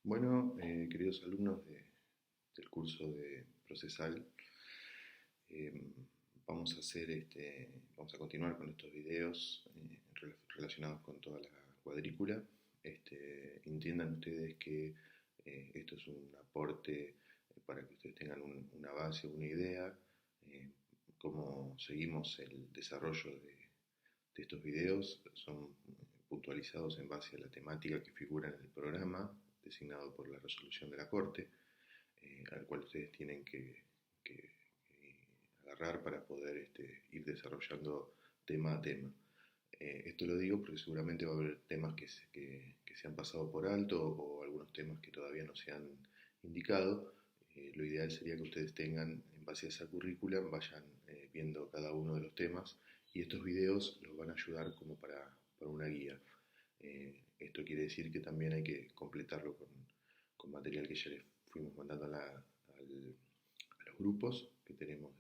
Bueno, queridos alumnos del curso de Procesal, eh, vamos a continuar con estos videos relacionados con toda la cuadrícula. Entiendan ustedes que esto es un aporte para que ustedes tengan una base, una idea, eh, cómo seguimos el desarrollo de estos videos. Son puntualizados en base a la temática que figura en el programa designado por la resolución de la Corte, al cual ustedes tienen que agarrar para poder ir desarrollando tema a tema. Esto lo digo porque seguramente va a haber temas que se han pasado por alto o algunos temas que todavía no se han indicado. Lo ideal sería que ustedes tengan, en base a esa currícula, vayan viendo cada uno de los temas y estos videos los van a ayudar como para una guía. Esto quiere decir que también hay que completarlo con material que ya les fuimos mandando a los grupos que tenemos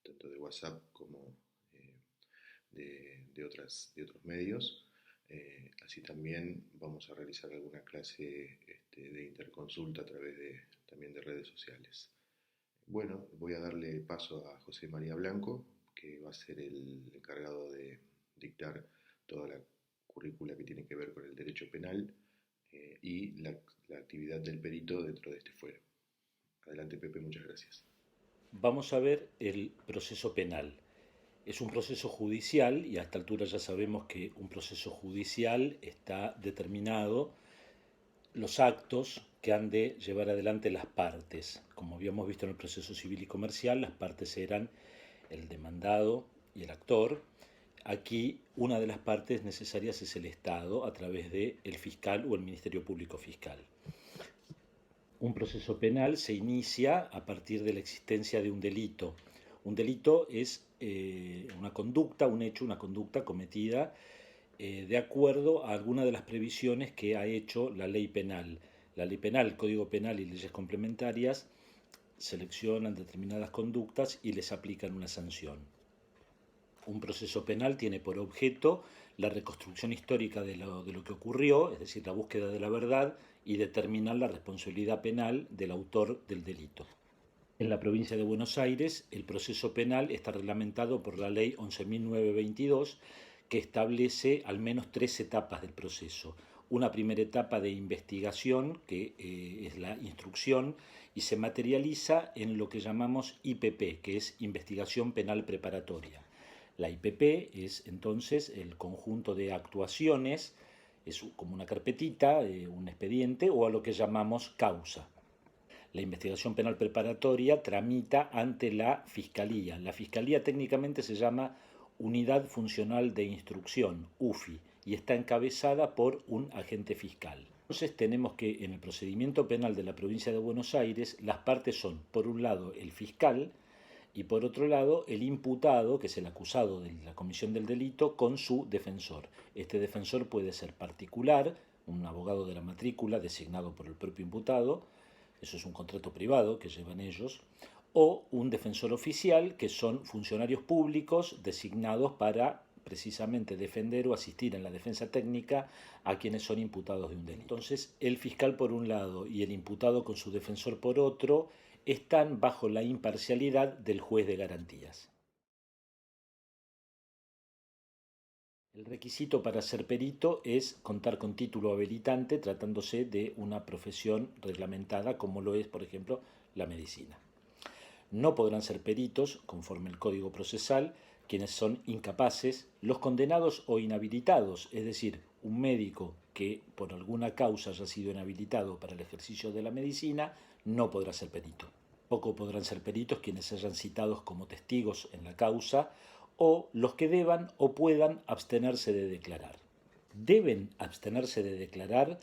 tanto de WhatsApp como de otros medios. Así también vamos a realizar alguna clase de interconsulta a través también de redes sociales. Bueno, voy a darle paso a José María Blanco, que va a ser el encargado de dictar toda la currícula que tiene que ver con el derecho penal y la actividad del perito dentro de este fuero. Adelante, Pepe, muchas gracias. Vamos a ver el proceso penal. Es un proceso judicial y a esta altura ya sabemos que un proceso judicial está determinado los actos que han de llevar adelante las partes. Como habíamos visto en el proceso civil y comercial, las partes eran el demandado y el actor. Aquí una de las partes necesarias es el Estado a través del fiscal o el Ministerio Público Fiscal. Un proceso penal se inicia a partir de la existencia de un delito. Un delito es una conducta, un hecho, una conducta cometida de acuerdo a alguna de las previsiones que ha hecho la ley penal. La ley penal, el Código Penal y leyes complementarias seleccionan determinadas conductas y les aplican una sanción. Un proceso penal tiene por objeto la reconstrucción histórica de lo que ocurrió, es decir, la búsqueda de la verdad y determinar la responsabilidad penal del autor del delito. En la provincia de Buenos Aires, el proceso penal está reglamentado por la ley 11.922, que establece al menos 3 etapas del proceso. Una primera etapa de investigación, que es la instrucción, y se materializa en lo que llamamos IPP, que es Investigación Penal Preparatoria. La IPP es entonces el conjunto de actuaciones, es como una carpetita, un expediente, o a lo que llamamos causa. La investigación penal preparatoria tramita ante la Fiscalía. La Fiscalía técnicamente se llama Unidad Funcional de Instrucción, UFI, y está encabezada por un agente fiscal. Entonces tenemos que en el procedimiento penal de la provincia de Buenos Aires las partes son, por un lado, el fiscal y por otro lado, el imputado, que es el acusado de la comisión del delito, con su defensor. Este defensor puede ser particular, un abogado de la matrícula designado por el propio imputado, eso es un contrato privado que llevan ellos, o un defensor oficial, que son funcionarios públicos designados para precisamente defender o asistir en la defensa técnica a quienes son imputados de un delito. Entonces, el fiscal por un lado y el imputado con su defensor por otro están bajo la imparcialidad del juez de garantías. El requisito para ser perito es contar con título habilitante tratándose de una profesión reglamentada como lo es, por ejemplo, la medicina. No podrán ser peritos, conforme el Código Procesal, quienes son incapaces, los condenados o inhabilitados, es decir, un médico que por alguna causa haya sido inhabilitado para el ejercicio de la medicina, no podrá ser perito. Tampoco podrán ser peritos quienes hayan citados como testigos en la causa o los que deban o puedan abstenerse de declarar. Deben abstenerse de declarar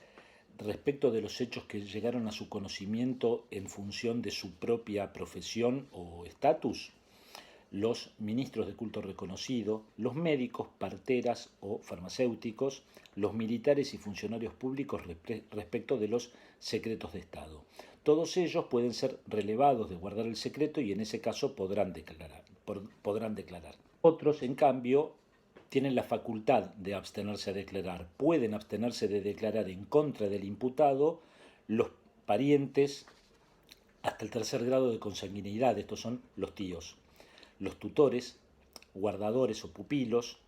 respecto de los hechos que llegaron a su conocimiento en función de su propia profesión o estatus, los ministros de culto reconocido, los médicos, parteras o farmacéuticos, los militares y funcionarios públicos respecto de los secretos de Estado. Todos ellos pueden ser relevados de guardar el secreto y en ese caso podrán declarar. Otros, en cambio, tienen la facultad de abstenerse a declarar. Pueden abstenerse de declarar en contra del imputado los parientes hasta el tercer grado de consanguinidad, estos son los tíos, los tutores, guardadores o pupilos,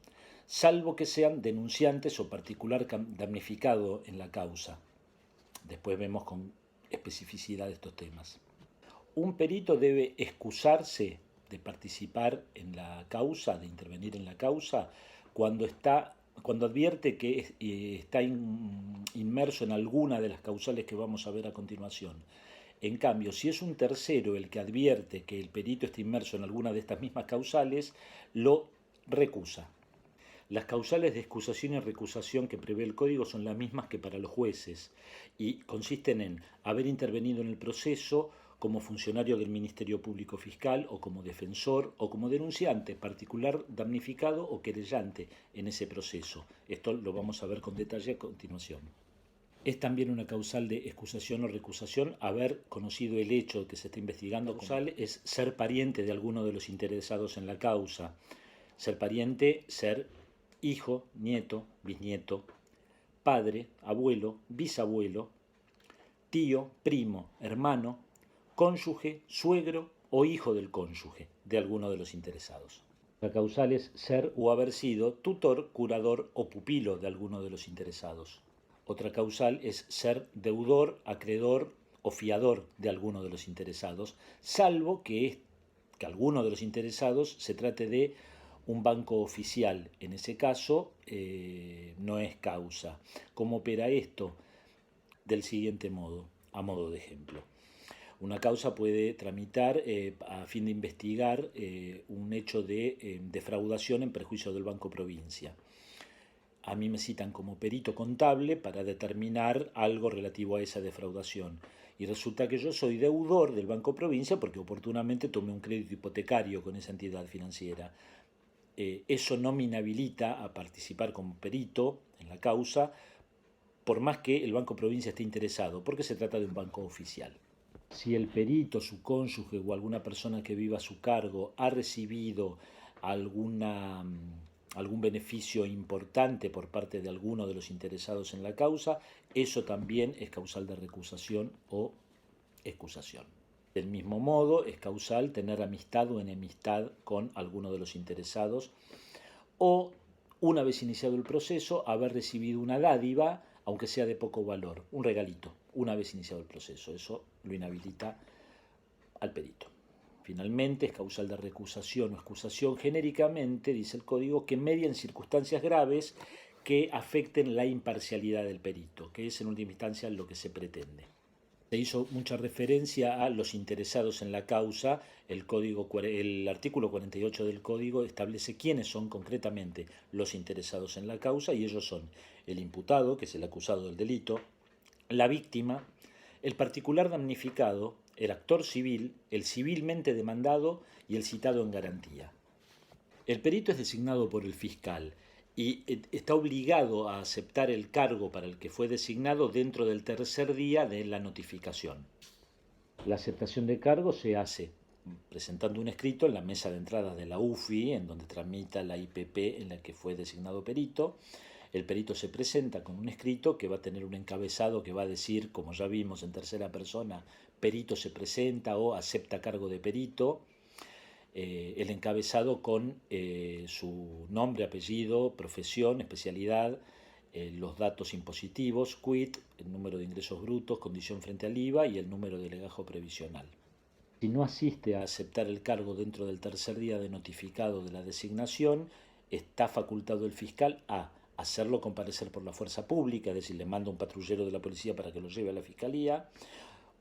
salvo que sean denunciantes o particular damnificado en la causa. Después vemos con especificidad estos temas. Un perito debe excusarse de participar en la causa, de intervenir en la causa, cuando advierte que está inmerso en alguna de las causales que vamos a ver a continuación. En cambio, si es un tercero el que advierte que el perito está inmerso en alguna de estas mismas causales, lo recusa. Las causales de excusación y recusación que prevé el Código son las mismas que para los jueces y consisten en haber intervenido en el proceso como funcionario del Ministerio Público Fiscal o como defensor o como denunciante, particular damnificado o querellante en ese proceso. Esto lo vamos a ver con detalle a continuación. Es también una causal de excusación o recusación haber conocido el hecho que se está investigando. Causal es ser pariente de alguno de los interesados en la causa. Ser pariente, ser hijo, nieto, bisnieto, padre, abuelo, bisabuelo, tío, primo, hermano, cónyuge, suegro o hijo del cónyuge de alguno de los interesados. La causal es ser o haber sido tutor, curador o pupilo de alguno de los interesados. Otra causal es ser deudor, acreedor o fiador de alguno de los interesados, salvo que alguno de los interesados se trate de un banco oficial. En ese caso no es causa. ¿Cómo opera esto? Del siguiente modo, a modo de ejemplo. Una causa puede tramitar a fin de investigar un hecho de defraudación en perjuicio del Banco Provincia. A mí me citan como perito contable para determinar algo relativo a esa defraudación. Y resulta que yo soy deudor del Banco Provincia porque oportunamente tomé un crédito hipotecario con esa entidad financiera. Eso no me inhabilita a participar como perito en la causa, por más que el Banco Provincia esté interesado, porque se trata de un banco oficial. Si el perito, su cónyuge o alguna persona que viva a su cargo ha recibido algún beneficio importante por parte de alguno de los interesados en la causa, eso también es causal de recusación o excusación. Del mismo modo, es causal tener amistad o enemistad con alguno de los interesados o, una vez iniciado el proceso, haber recibido una dádiva, aunque sea de poco valor, un regalito, una vez iniciado el proceso. Eso lo inhabilita al perito. Finalmente, es causal de recusación o excusación genéricamente, dice el Código, que media en circunstancias graves que afecten la imparcialidad del perito, que es en última instancia lo que se pretende. Se hizo mucha referencia a los interesados en la causa. El artículo 48 del Código establece quiénes son concretamente los interesados en la causa, y ellos son el imputado, que es el acusado del delito, la víctima, el particular damnificado, el actor civil, el civilmente demandado y el citado en garantía. El perito es designado por el fiscal y está obligado a aceptar el cargo para el que fue designado dentro del tercer día de la notificación. La aceptación de cargo se hace presentando un escrito en la mesa de entradas de la UFI, en donde tramita la IPP en la que fue designado perito. El perito se presenta con un escrito que va a tener un encabezado que va a decir, como ya vimos en tercera persona, perito se presenta o acepta cargo de perito. El encabezado con su nombre, apellido, profesión, especialidad, los datos impositivos, quit, el número de ingresos brutos, condición frente al IVA y el número de legajo previsional. Si no asiste a aceptar el cargo dentro del tercer día de notificado de la designación, está facultado el fiscal a hacerlo comparecer por la fuerza pública, es decir, le manda un patrullero de la policía para que lo lleve a la fiscalía,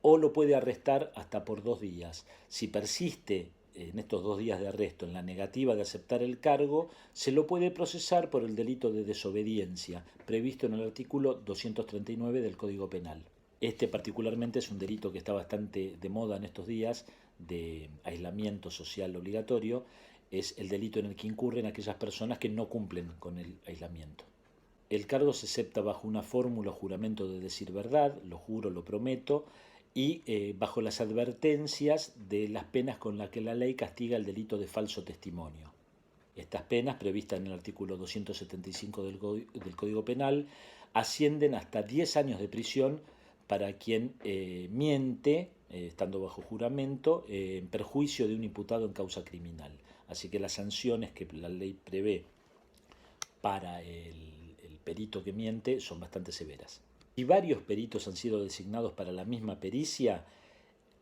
o lo puede arrestar hasta por 2 días. Si persiste en estos 2 días de arresto en la negativa de aceptar el cargo, se lo puede procesar por el delito de desobediencia, previsto en el artículo 239 del Código Penal. Este particularmente es un delito que está bastante de moda en estos días, de aislamiento social obligatorio. Es el delito en el que incurren aquellas personas que no cumplen con el aislamiento. El cargo se acepta bajo una fórmula o juramento de decir verdad, lo juro, lo prometo, y bajo las advertencias de las penas con las que la ley castiga el delito de falso testimonio. Estas penas, previstas en el artículo 275 del Código Penal, ascienden hasta 10 años de prisión para quien miente, estando bajo juramento, en perjuicio de un imputado en causa criminal. Así que las sanciones que la ley prevé para el perito que miente son bastante severas. Si varios peritos han sido designados para la misma pericia,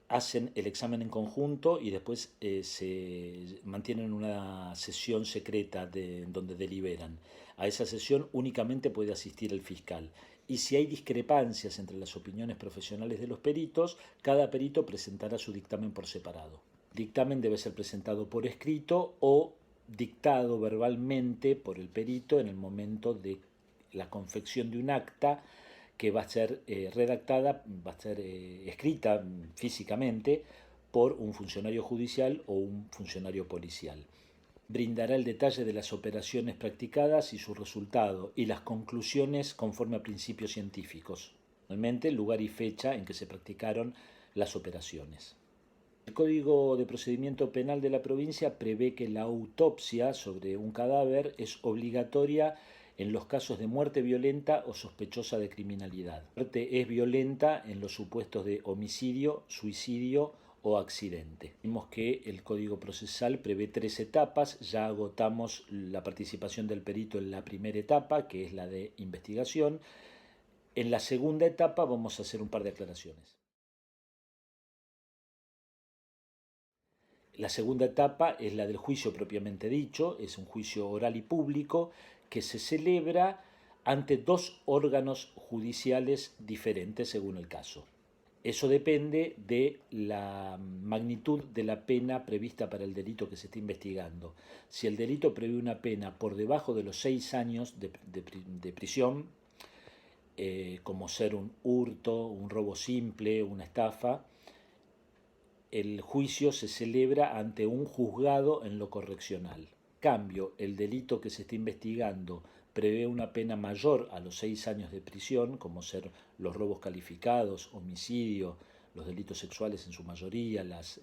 hacen el examen en conjunto y después se mantienen una sesión secreta donde deliberan. A esa sesión únicamente puede asistir el fiscal. Y si hay discrepancias entre las opiniones profesionales de los peritos, cada perito presentará su dictamen por separado. El dictamen debe ser presentado por escrito o dictado verbalmente por el perito en el momento de la confección de un acta que va a ser redactada, va a ser escrita físicamente por un funcionario judicial o un funcionario policial. Brindará el detalle de las operaciones practicadas y su resultado y las conclusiones conforme a principios científicos, normalmente el lugar y fecha en que se practicaron las operaciones. El Código de Procedimiento Penal de la provincia prevé que la autopsia sobre un cadáver es obligatoria en los casos de muerte violenta o sospechosa de criminalidad. La muerte es violenta en los supuestos de homicidio, suicidio o accidente. Vimos que el Código Procesal prevé 3 etapas, ya agotamos la participación del perito en la primera etapa, que es la de investigación. En la segunda etapa vamos a hacer un par de aclaraciones. La segunda etapa es la del juicio propiamente dicho, es un juicio oral y público que se celebra ante 2 órganos judiciales diferentes según el caso. Eso depende de la magnitud de la pena prevista para el delito que se está investigando. Si el delito prevé una pena por debajo de los 6 años de prisión, como ser un hurto, un robo simple, una estafa, el juicio se celebra ante un juzgado en lo correccional. En cambio, el delito que se está investigando prevé una pena mayor a los 6 años de prisión, como ser los robos calificados, homicidio, los delitos sexuales en su mayoría, las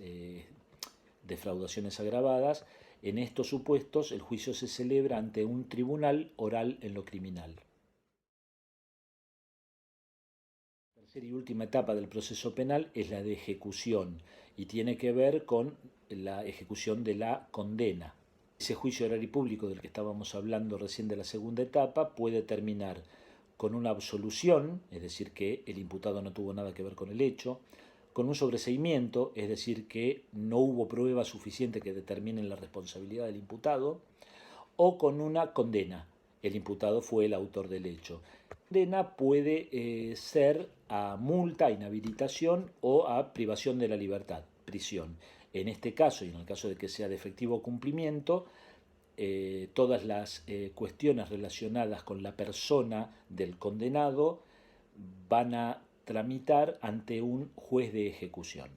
defraudaciones agravadas. En estos supuestos, el juicio se celebra ante un tribunal oral en lo criminal. La tercera y última etapa del proceso penal es la de ejecución y tiene que ver con la ejecución de la condena. Ese juicio oral y público del que estábamos hablando recién de la segunda etapa puede terminar con una absolución, es decir, que el imputado no tuvo nada que ver con el hecho, con un sobreseimiento, es decir, que no hubo pruebas suficientes que determinen la responsabilidad del imputado, o con una condena. El imputado fue el autor del hecho. La condena puede ser a multa, a inhabilitación o a privación de la libertad, prisión. En este caso, y en el caso de que sea de efectivo cumplimiento, todas las cuestiones relacionadas con la persona del condenado van a tramitar ante un juez de ejecución.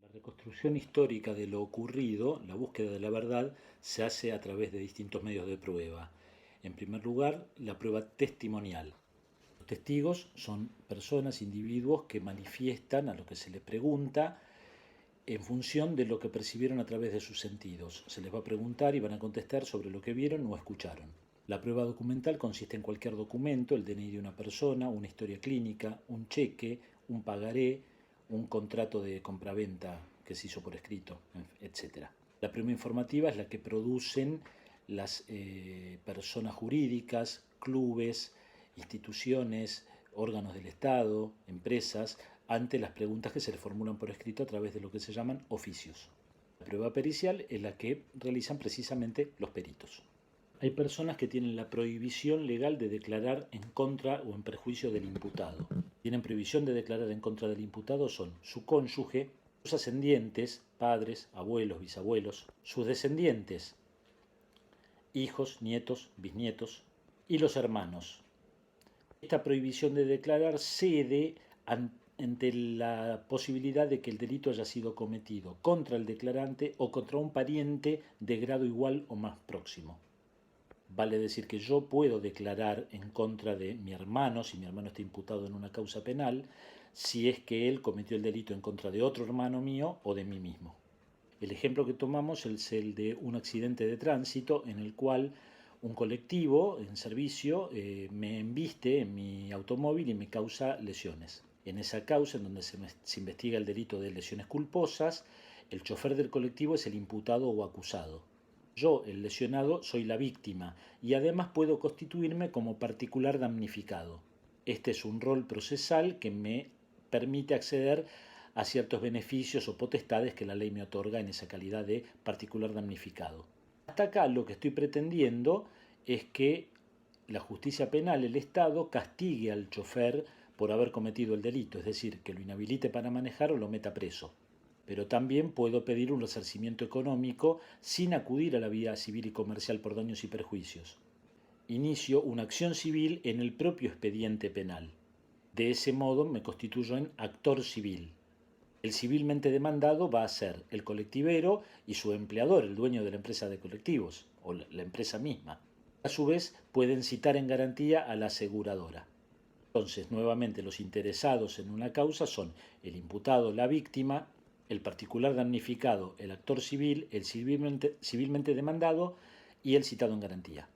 La reconstrucción histórica de lo ocurrido, la búsqueda de la verdad, se hace a través de distintos medios de prueba. En primer lugar, la prueba testimonial. Los testigos son personas, individuos que manifiestan a lo que se les pregunta en función de lo que percibieron a través de sus sentidos. Se les va a preguntar y van a contestar sobre lo que vieron o escucharon. La prueba documental consiste en cualquier documento, el DNI de una persona, una historia clínica, un cheque, un pagaré, un contrato de compraventa que se hizo por escrito, etc. La prueba informativa es la que producen las personas jurídicas, clubes, instituciones, órganos del Estado, empresas, ante las preguntas que se les formulan por escrito a través de lo que se llaman oficios. La prueba pericial es la que realizan precisamente los peritos. Hay personas que tienen la prohibición legal de declarar en contra o en perjuicio del imputado. Tienen prohibición de declarar en contra del imputado son su cónyuge, sus ascendientes, padres, abuelos, bisabuelos, sus descendientes, hijos, nietos, bisnietos y los hermanos. Esta prohibición de declarar cede ante la posibilidad de que el delito haya sido cometido contra el declarante o contra un pariente de grado igual o más próximo. Vale decir que yo puedo declarar en contra de mi hermano, si mi hermano está imputado en una causa penal, si es que él cometió el delito en contra de otro hermano mío o de mí mismo. El ejemplo que tomamos es el de un accidente de tránsito en el cual un colectivo en servicio me embiste en mi automóvil y me causa lesiones. En esa causa, en donde se investiga el delito de lesiones culposas, el chofer del colectivo es el imputado o acusado. Yo, el lesionado, soy la víctima y además puedo constituirme como particular damnificado. Este es un rol procesal que me permite acceder a ciertos beneficios o potestades que la ley me otorga en esa calidad de particular damnificado. Hasta acá lo que estoy pretendiendo es que la justicia penal, el Estado, castigue al chofer por haber cometido el delito, es decir, que lo inhabilite para manejar o lo meta preso. Pero también puedo pedir un resarcimiento económico sin acudir a la vía civil y comercial por daños y perjuicios. Inicio una acción civil en el propio expediente penal. De ese modo me constituyo en actor civil. El civilmente demandado va a ser el colectivero y su empleador, el dueño de la empresa de colectivos, o la empresa misma. A su vez, pueden citar en garantía a la aseguradora. Entonces, nuevamente, los interesados en una causa son el imputado, la víctima, el particular damnificado, el actor civil, el civilmente demandado y el citado en garantía.